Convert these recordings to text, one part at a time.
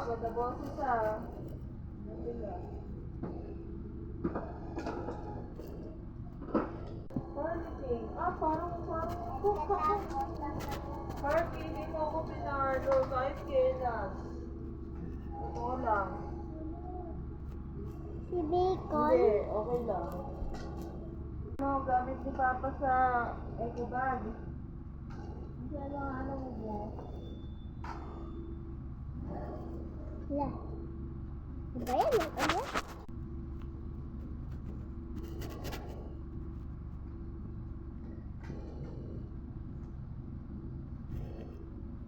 Ganda boses ah. Parking. Parang Parking, hindi mo ako pinardo kahit kailan. Ito lang. Si Bacon. Hindi, okay lang. Gamit ni Papa sa eco bag. Hindi ano mo. Wala. Diba yan yung ano?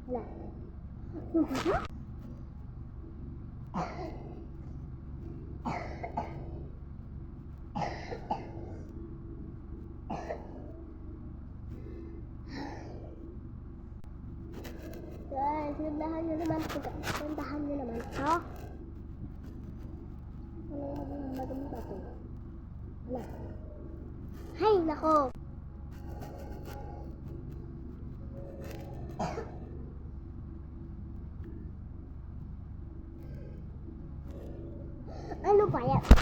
Wala. Guys, sundahan nyo naman ito. Sundahan nyo naman ito. Ano yung magandang ito? Wala. Hay, nako. Ano ba yan?